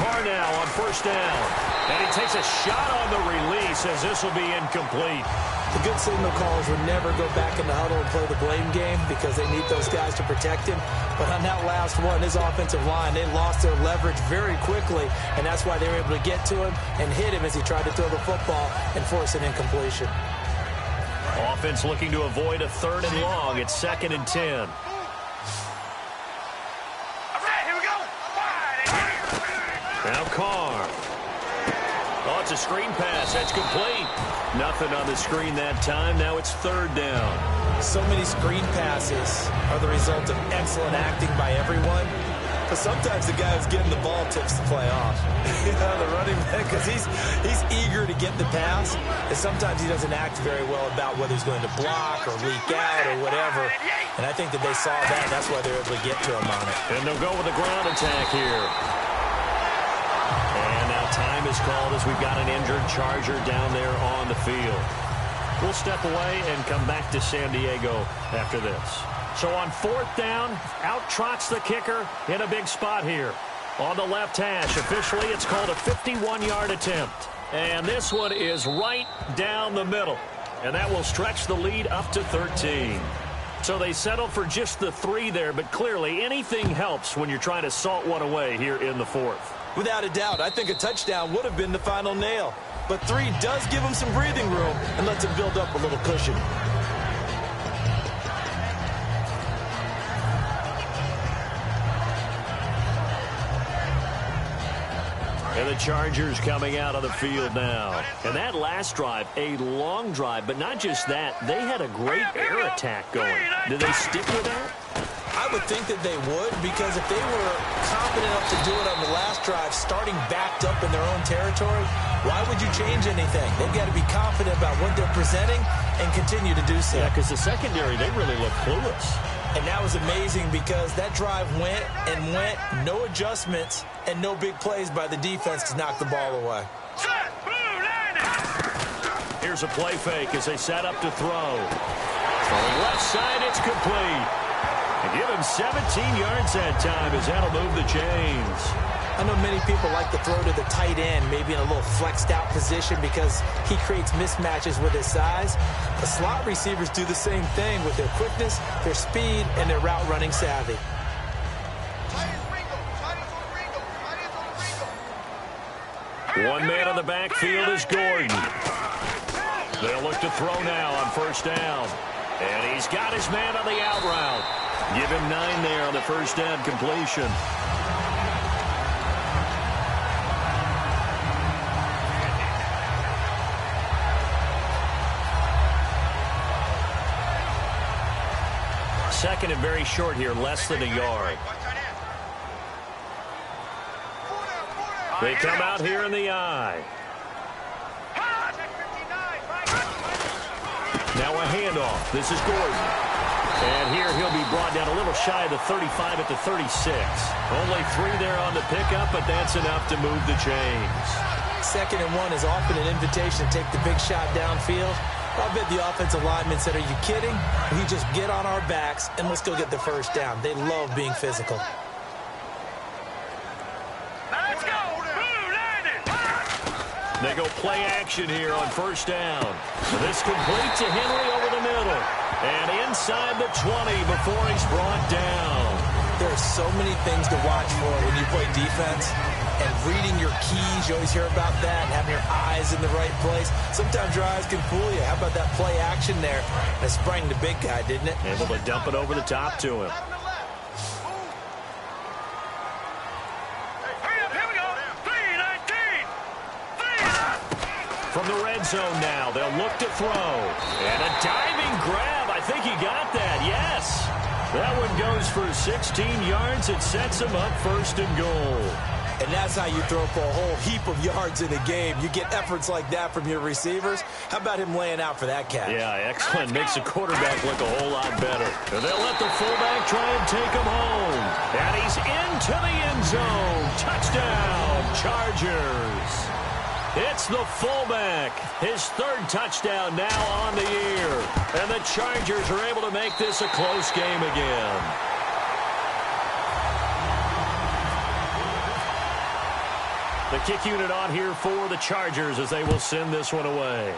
[SPEAKER 2] Carr now on 1st down. And he takes a shot on the release as this will be incomplete.
[SPEAKER 3] The good signal callers would never go back in the huddle and play the blame game because they need those guys to protect him. But on that last one, his offensive line, they lost their leverage very quickly, and that's why they were able to get to him and hit him as he tried to throw the football and force an incompletion.
[SPEAKER 2] Offense looking to avoid a 3rd and long. It's 2nd and 10. Now Carr. Oh, it's a screen pass. That's complete. Nothing on the screen that time. Now it's third down.
[SPEAKER 3] So many screen passes are the result of excellent acting by everyone. But sometimes the guy who's getting the ball tips the play off. The running back, because he's eager to get the pass. And sometimes he doesn't act very well about whether he's going to block or leak out or whatever. And I think that they saw that. That's why they're able to get to him on it.
[SPEAKER 2] And they'll go with a ground attack here. And now time is called as we've got an injured Charger down there on the field. We'll step away and come back to San Diego after this. So on fourth down, out trots the kicker in a big spot here. On the left hash, officially it's called a 51-yard attempt. And this one is right down the middle. And that will stretch the lead up to 13. So they settle for just the 3 there, but clearly anything helps when you're trying to salt one away here in the fourth.
[SPEAKER 3] Without a doubt, I think a touchdown would have been the final nail. But 3 does give them some breathing room and lets them build up a little cushion.
[SPEAKER 2] And the Chargers coming out of the field now. And that last drive, a long drive, but not just that. They had a great air attack going. Did they stick with that?
[SPEAKER 3] I would think that they would, because if they were confident enough to do it on the last drive, starting backed up in their own territory, why would you change anything? They've got to be confident about what they're presenting and continue to do so.
[SPEAKER 2] Yeah, because the secondary, they really look clueless.
[SPEAKER 3] And that was amazing because that drive went and went, no adjustments, and no big plays by the defense to knock the ball away.
[SPEAKER 2] Here's a play fake as they set up to throw. Throwing left side, it's complete. And give him 17 yards that time as that'll move the chains.
[SPEAKER 3] I know many people like to throw to the tight end, maybe in a little flexed out position because he creates mismatches with his size. The slot receivers do the same thing with their quickness, their speed, and their route running savvy.
[SPEAKER 2] One man on the backfield is Gordon. They'll look to throw now on first down. And he's got his man on the out route. Give him 9 there on the first down completion. Second and very short here, less than a yard. They come out here in the eye. Now a handoff. This is Gordon. And here he'll be brought down a little shy of the 35 at the 36. Only 3 there on the pickup, but that's enough to move the chains.
[SPEAKER 3] 2nd and 1 is often an invitation to take the big shot downfield. I bet the offensive lineman said, "Are you kidding? We just get on our backs and let's go get the first down." They love being physical.
[SPEAKER 4] Let's go.
[SPEAKER 2] They go play action here on first down. So this complete to Henry over the middle. And inside the 20 before he's brought down.
[SPEAKER 3] There are so many things to watch for when you play defense. And reading your keys, you always hear about that, and having your eyes in the right place. Sometimes your eyes can fool you. How about that play action there? That sprang the big guy, didn't it?
[SPEAKER 2] Able to dump it over the top to him.
[SPEAKER 4] Here we go. 3-19.
[SPEAKER 2] From the red zone now, they'll look to throw. And a diving grab. I think he got that, yes. That one goes for 16 yards. It sets him up first and goal.
[SPEAKER 3] And that's how you throw for a whole heap of yards in a game. You get efforts like that from your receivers. How about him laying out for that catch?
[SPEAKER 2] Yeah, excellent. Makes the quarterback look a whole lot better. And they'll let the fullback try and take him home. And he's into the end zone. Touchdown, Chargers. It's the fullback. His 3rd touchdown now on the year. And the Chargers are able to make this a close game again. The kick unit on here for the Chargers as they will send this one away.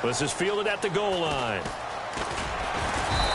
[SPEAKER 2] This is fielded at the goal line.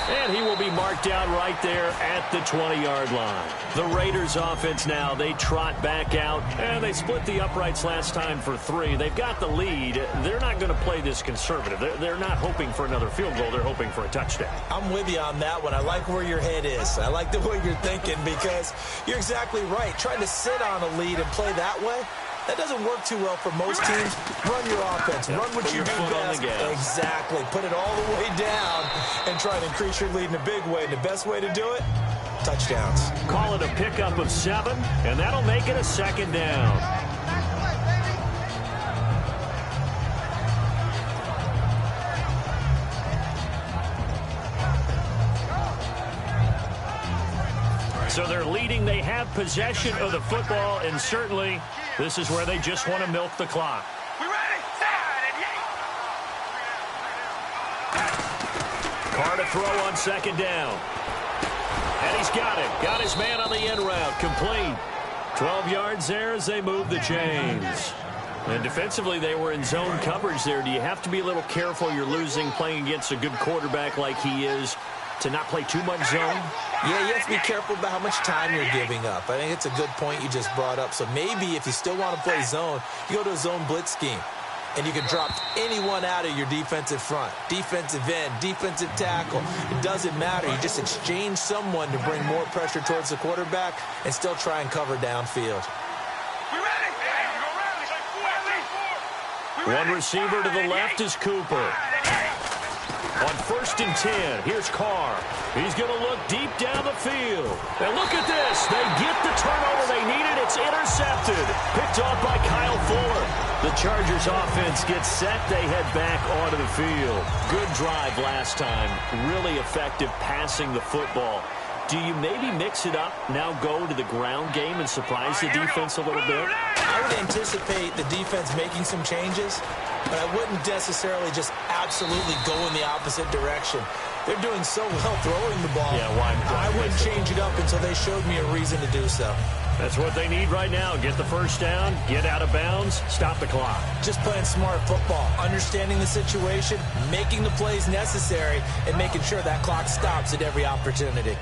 [SPEAKER 2] And he will be marked down right there at the 20-yard line. The Raiders offense now, they trot back out, and they split the uprights last time for 3. They've got the lead. They're not going to play this conservative. They're not hoping for another field goal. They're hoping for a touchdown.
[SPEAKER 3] I'm with you on that one. I like where your head is. I like the way you're thinking because you're exactly right. Trying to sit on a lead and play that way, that doesn't work too well for most teams. Run your offense. Run what you do best. Exactly. Put it all the way down and try to increase your lead in a big way. And the best way to do it, touchdowns.
[SPEAKER 2] Call it a pickup of 7, and that'll make it a 2nd down. So they're leading. They have possession of the football, and certainly this is where they just want to milk the clock.
[SPEAKER 4] We ready?
[SPEAKER 2] Carr to throw on 2nd down. And he's got it. Got his man on the end route. Complete. 12 yards there as they move the chains. And defensively, they were in zone coverage there. Do you have to be a little careful? You're losing playing against a good quarterback like he is to not play too much zone?
[SPEAKER 3] Yeah, you have to be careful about how much time you're giving up. I think it's a good point you just brought up. So maybe if you still want to play zone, you go to a zone blitz scheme. And you can drop anyone out of your defensive front. Defensive end, defensive tackle. It doesn't matter. You just exchange someone to bring more pressure towards the quarterback and still try and cover downfield.
[SPEAKER 2] One receiver to the left is Cooper. On 1st and 10, here's Carr. He's going to look deep down the field. And look at this. They get the turnover they needed. It's intercepted. Picked off by Kyle Fuller. The Chargers offense gets set. They head back onto the field. Good drive last time. Really effective passing the football. Do you maybe mix it up, now go to the ground game and surprise the defense a little bit?
[SPEAKER 3] I would anticipate the defense making some changes, but I wouldn't necessarily just absolutely go in the opposite direction. They're doing so well throwing the ball.
[SPEAKER 2] Yeah, why
[SPEAKER 3] I wouldn't change it up until they showed me a reason to do so.
[SPEAKER 2] That's what they need right now. Get the first down, get out of bounds, stop the clock.
[SPEAKER 3] Just playing smart football, understanding the situation, making the plays necessary, and making sure that clock stops at every opportunity.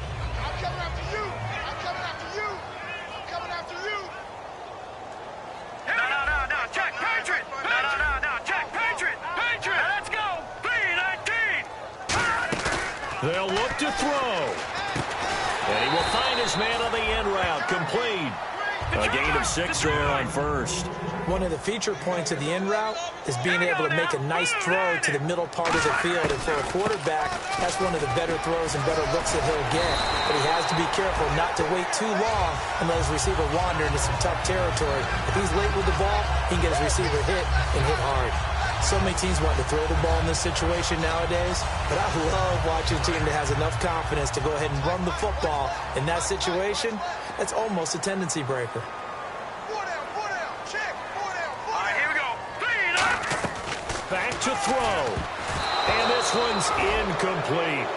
[SPEAKER 2] They'll look to throw. And he will find his man on the end route. Complete. A gain of 6 there on 1st.
[SPEAKER 3] One of the feature points of the end route is being able to make a nice throw to the middle part of the field. And for a quarterback, that's one of the better throws and better looks that he'll get. But he has to be careful not to wait too long and let his receiver wander into some tough territory. If he's late with the ball, he can get his receiver hit and hit hard. So many teams want to throw the ball in this situation nowadays, but I love watching a team that has enough confidence to go ahead and run the football. In that situation, that's almost a tendency breaker.
[SPEAKER 2] Back to throw. And this one's incomplete.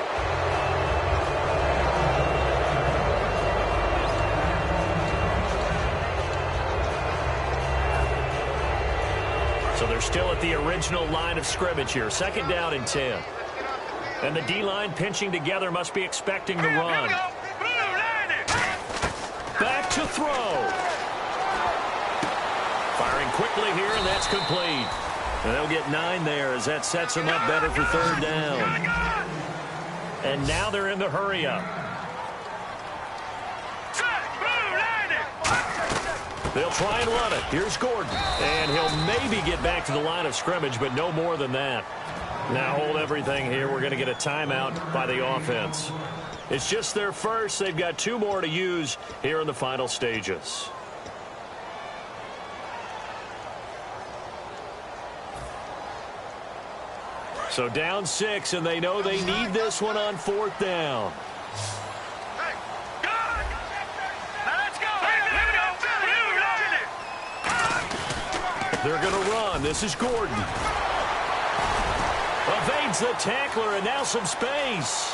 [SPEAKER 2] So they're still at the original line of scrimmage here. 2nd down and 10. And the D-line pinching together must be expecting the run. Back to throw. Firing quickly here, and that's complete. And they'll get 9 there as that sets them up better for 3rd down. And now they're in the hurry-up. They'll try and run it. Here's Gordon. And he'll maybe get back to the line of scrimmage, but no more than that. Now hold everything here. We're going to get a timeout by the offense. It's just their first. They've got 2 more to use here in the final stages. So down 6, and they know they need this one on 4th down. They're going to run. This is Gordon. Evades the tackler, and now some space.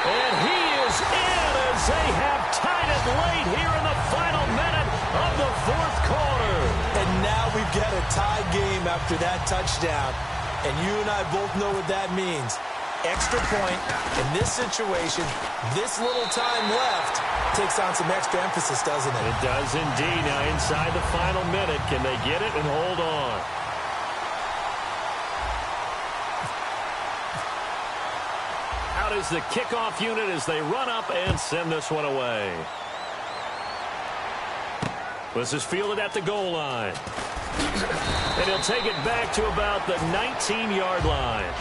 [SPEAKER 2] And he is in as they have tied it late here in the final minute of the 4th quarter.
[SPEAKER 3] And now we've got a tie game after that touchdown. And you and I both know what that means. extra point in this situation, this little time left, takes on some extra emphasis, doesn't it?
[SPEAKER 2] It does indeed. Now inside the final minute, can they get it and hold on? Out is the kickoff unit as they run up and send this one away. This is fielded at the goal line. And he'll take it back to about the 19-yard line.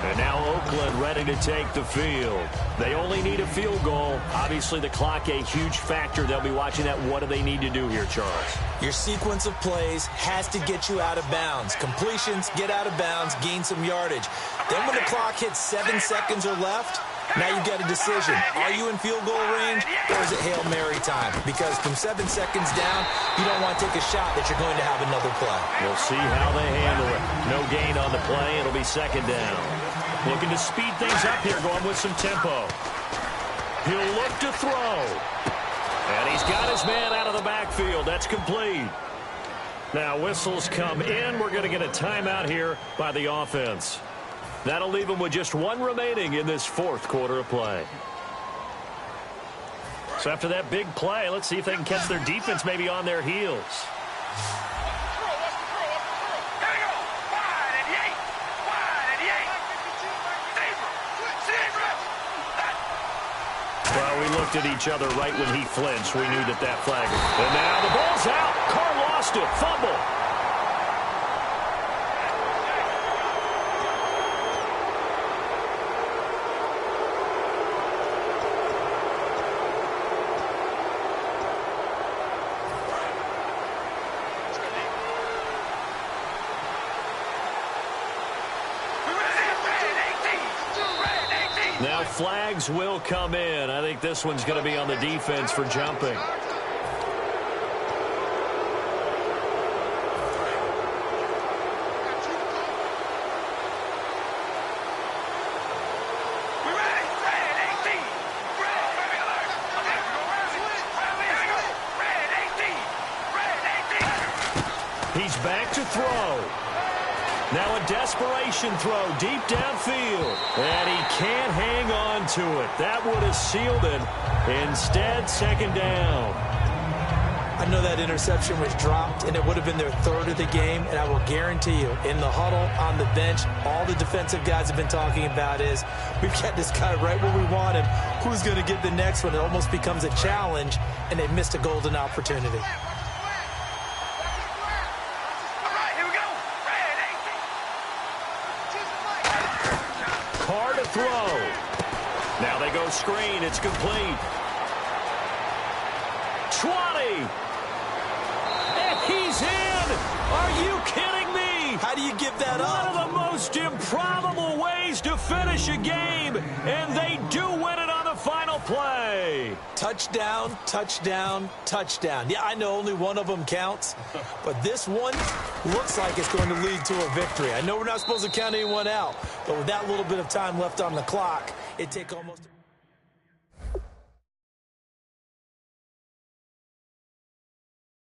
[SPEAKER 2] And now Oakland ready to take the field. They only need a field goal. Obviously, the clock a huge factor. They'll be watching that. What do they need to do here, Charles?
[SPEAKER 3] Your sequence of plays has to get you out of bounds. Completions, get out of bounds, gain some yardage. Then when the clock hits 7 seconds or left, now you've got a decision. Are you in field goal range or is it Hail Mary time? Because from 7 seconds down, you don't want to take a shot that you're going to have another play.
[SPEAKER 2] We'll see how they handle it. No gain on the play. It'll be second down. Looking to speed things up here, going with some tempo. He'll look to throw. And he's got his man out of the backfield. That's complete. Now whistles come in. We're going to get a timeout here by the offense. That'll leave them with just one remaining in this fourth quarter of play. So after that big play, let's see if they can catch their defense maybe on their heels. Well, we looked at each other right when he flinched. We knew that flag. And now the ball's out. Carr lost it. Fumble. Now flags will come in. I think this one's going to be on the defense for jumping. He's back to throw. Now a desperation throw deep downfield. And he can't hang on to it. That would have sealed it. Instead, second down.
[SPEAKER 3] I know that interception was dropped, and it would have been their third of the game. And I will guarantee you, in the huddle, on the bench, all the defensive guys have been talking about is, we've got this guy right where we want him. Who's going to get the next one? It almost becomes a challenge, and they missed a golden opportunity.
[SPEAKER 2] Carr to throw. Now they go screen. It's complete. 20. And he's in. Are you kidding me?
[SPEAKER 3] How do you give that up?
[SPEAKER 2] One of the most improbable ways to finish a game, and they do win it on the final play.
[SPEAKER 3] Touchdown, touchdown, touchdown. Yeah, I know only one of them counts, but this one looks like it's going to lead to a victory. I know we're not supposed to count anyone out, but with that little bit of time left on the clock, it'd take almost...